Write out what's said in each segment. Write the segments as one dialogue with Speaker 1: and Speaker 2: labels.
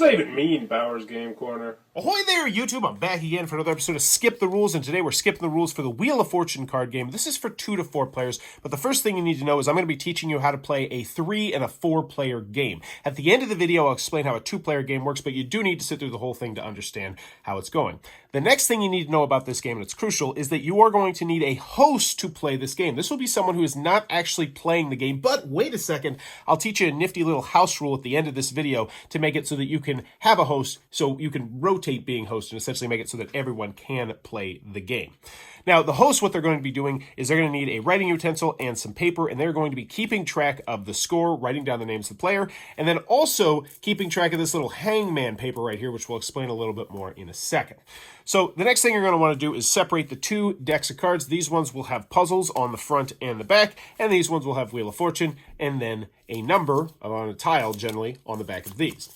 Speaker 1: does that even mean, Bauer's Game Corner?
Speaker 2: Ahoy there, YouTube! I'm back again for another episode of Skip the Rules, and today we're skipping the rules for the Wheel of Fortune card game. This is for 2 to 4 players, but the first thing you need to know is I'm going to be teaching you how to play a 3 and a 4-player game. At the end of the video, I'll explain how a 2-player game works, but you do need to sit through the whole thing to understand how it's going. The next thing you need to know about this game, and it's crucial, is that you are going to need a host to play this game. This will be someone who is not actually playing the game, but wait a second, I'll teach you a nifty little house rule at the end of this video to make it so that you can have a host, so you can rotate being host and essentially make it so that everyone can play the game. Now, the host, what they're going to be doing is they're going to need a writing utensil and some paper, and they're going to be keeping track of the score, writing down the names of the player, and then also keeping track of this little hangman paper right here, which we'll explain a little bit more in a second. So the next thing you're going to want to do is separate the 2 decks of cards. These ones will have puzzles on the front and the back, and these ones will have Wheel of Fortune, and then a number on a tile, generally, on the back of these.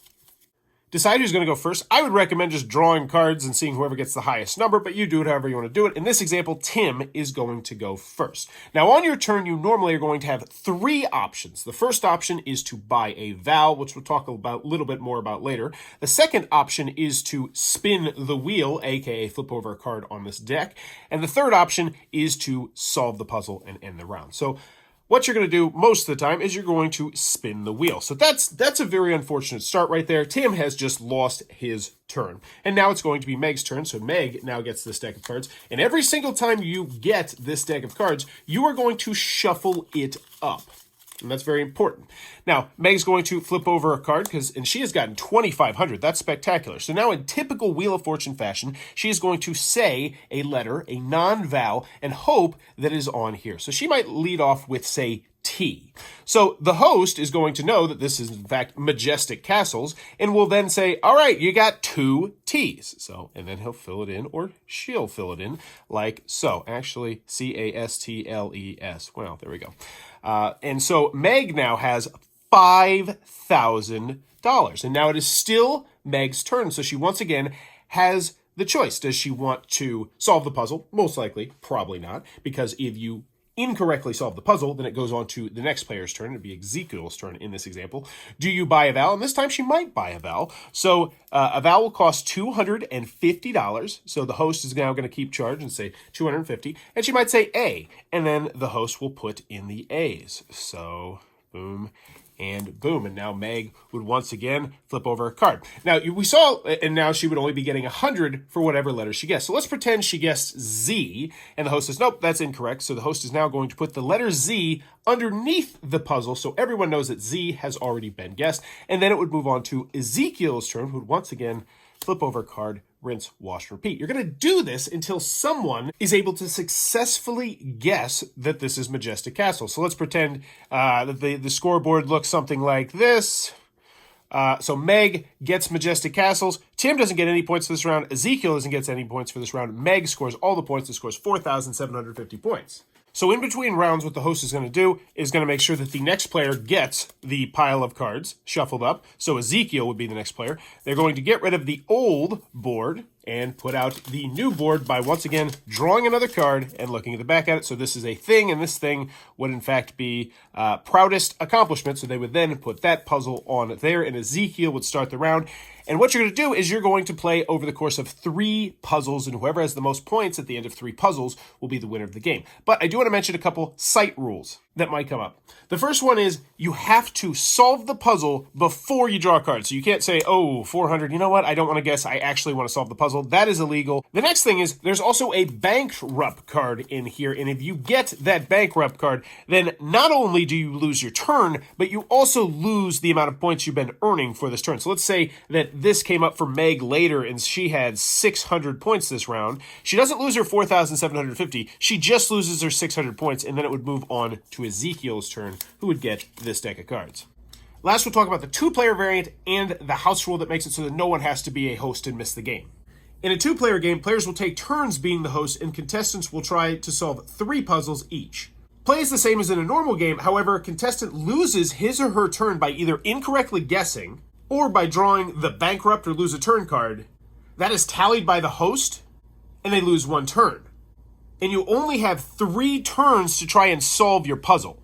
Speaker 2: Decide who's going to go first. I would recommend just drawing cards and seeing whoever gets the highest number, but you do it however you want to do it. In this example, Tim is going to go first. Now, on your turn, you normally are going to have 3 options. The first option is to buy a vowel, which we'll talk about a little bit more about later. The second option is to spin the wheel, aka flip over a card on this deck. And the third option is to solve the puzzle and end the round. So what you're going to do most of the time is you're going to spin the wheel. So that's a very unfortunate start right there. Tim has just lost his turn. And now it's going to be Meg's turn. So Meg now gets this deck of cards. And every single time you get this deck of cards, you are going to shuffle it up. And that's very important. Now, Meg's going to flip over a card, and she has gotten 2,500. That's spectacular. So now in typical Wheel of Fortune fashion, she is going to say a letter, a non-vowel, and hope that is on here. So she might lead off with, say, T. So the host is going to know that this is, in fact, Majestic Castles, and will then say, all right, you got 2 T's. So, and then he'll fill it in, or she'll fill it in, like so. Actually, C-A-S-T-L-E-S. Well, there we go. And so Meg now has $5,000. And now it is still Meg's turn. So she once again has the choice. Does she want to solve the puzzle? Most likely, probably not. Because if you incorrectly solve the puzzle, then it goes on to the next player's turn. It'd be Ezekiel's turn in this example. Do you buy a vowel? And this time she might buy a vowel. So a vowel will cost $250. So the host is now going to keep charge and say $250. And she might say A. And then the host will put in the A's. So boom and boom. And now Meg would once again flip over a card. Now, we saw, and now she would only be getting 100 for whatever letter she guessed. So let's pretend she guessed Z, and the host says, nope, that's incorrect. So the host is now going to put the letter Z underneath the puzzle, so everyone knows that Z has already been guessed. And then it would move on to Ezekiel's turn, who would once again flip over a card, rinse, wash, repeat. You're going to do this until someone is able to successfully guess that this is Majestic Castle. So let's pretend that the scoreboard looks something like this. So Meg gets Majestic Castles. Tim doesn't get any points for this round. Ezekiel doesn't get any points for this round. Meg scores all the points and scores 4,750 points. So in between rounds, what the host is going to do is going to make sure that the next player gets the pile of cards shuffled up. So Ezekiel would be the next player. They're going to get rid of the old board and put out the new board by once again drawing another card and looking at the back at it. So this is a thing, and this thing would in fact be proudest accomplishment. So they would then put that puzzle on there, and Ezekiel would start the round. And what you're going to do is you're going to play over the course of 3 puzzles, and whoever has the most points at the end of 3 puzzles will be the winner of the game. But I do want to mention a couple sight rules that might come up. The first one is you have to solve the puzzle before you draw a card. So you can't say, oh, 400, you know what? I don't want to guess. I actually want to solve the puzzle. That is illegal. The next thing is there's also a bankrupt card in here. And if you get that bankrupt card, then not only do you lose your turn, but you also lose the amount of points you've been earning for this turn. So let's say that this came up for Meg later and she had 600 points this round. She doesn't lose her 4,750. She just loses her 600 points, and then it would move on to Ezekiel's turn, who would get this deck of cards. Last, we'll talk about the 2-player variant and the house rule that makes it so that no one has to be a host and miss the game. In a 2-player game, players will take turns being the host, and contestants will try to solve 3 puzzles each. Play is the same as in a normal game. However, a contestant loses his or her turn by either incorrectly guessing or by drawing the bankrupt or lose a turn card. That is tallied by the host, and they lose 1 turn. And you only have 3 turns to try and solve your puzzle.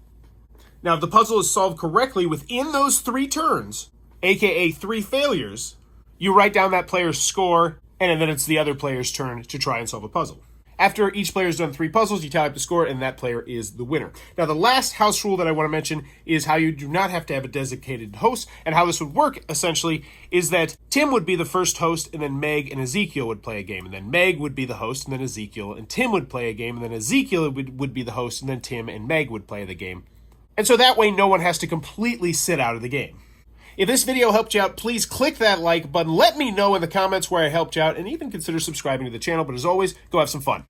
Speaker 2: Now, if the puzzle is solved correctly within those 3 turns, aka 3 failures, You write down that player's score, and then it's the other player's turn to try and solve a puzzle. After each player's done 3 puzzles, you tally up the score, and that player is the winner. Now, the last house rule that I want to mention is how you do not have to have a designated host, and how this would work, essentially, is that Tim would be the first host, and then Meg and Ezekiel would play a game, and then Meg would be the host, and then Ezekiel and Tim would play a game, and then Ezekiel would be the host, and then Tim and Meg would play the game. And so that way, no one has to completely sit out of the game. If this video helped you out, please click that like button. Let me know in the comments where I helped you out, and even consider subscribing to the channel. But as always, go have some fun.